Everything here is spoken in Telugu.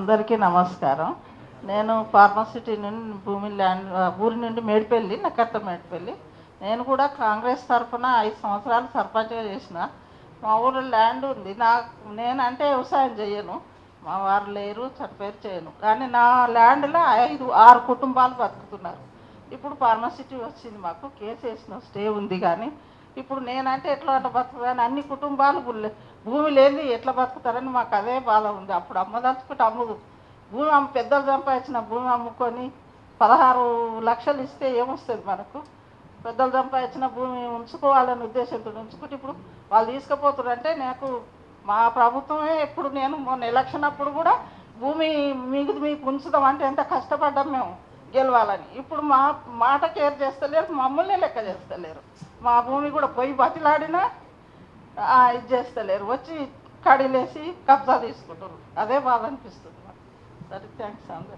అందరికీ నమస్కారం. నేను ఫార్మసిటీ నుండి ఊరి నుండి మేడిపల్లి, నక్కట్ల మేడిపల్లి. నేను కూడా కాంగ్రెస్ తరఫున 5 సంవత్సరాలు సర్పంచ్గా చేసిన. మా ఊళ్ళో ల్యాండ్ ఉంది. నేనంటే వ్యవసాయం చేయను, మా వారు లేరు, చనిపోయారు, చేయను. కానీ నా ల్యాండ్లో 6 కుటుంబాలు బతుకుతున్నారు. ఇప్పుడు ఫార్మసిటీ వచ్చింది, మాకు కేసు వేసిన స్టే ఉంది. కానీ ఇప్పుడు నేనంటే ఎట్లా అట్లా బతుకుతాను, అన్ని కుటుంబాలు భూమి లేని ఎట్లా బతుకుతారని మాకు అదే బాధ ఉంది. అప్పుడు అమ్మదలుచుకుంటే అమ్ముదు, భూమి పెద్దలు సంపాదించిన భూమి అమ్ముకొని 16 లక్షలు ఇస్తే ఏమొస్తుంది మనకు? పెద్దలు సంపాదించిన భూమి ఉంచుకోవాలనే ఉద్దేశంతో ఉంచుకుంటే ఇప్పుడు వాళ్ళు తీసుకుపోతారంటే నాకు మా ప్రభుత్వమే ఎప్పుడు నేను మొన్న ఎలక్షన్ అప్పుడు కూడా భూమి మీకు ఉంచుదాం అంటే ఎంత కష్టపడ్డాం మేము గెలవాలని. ఇప్పుడు మా మాట కేర్ చేస్తలేరు, మమ్మల్ని లెక్క చేస్తలేరు. మా భూమి కూడా పోయి బతిలాడినా ఇది చేస్తలేరు, వచ్చి కడిలేసి కబ్జా తీసుకుంటారు. అదే బాధ అనిపిస్తుంది. సరే, థ్యాంక్స్ అందరు.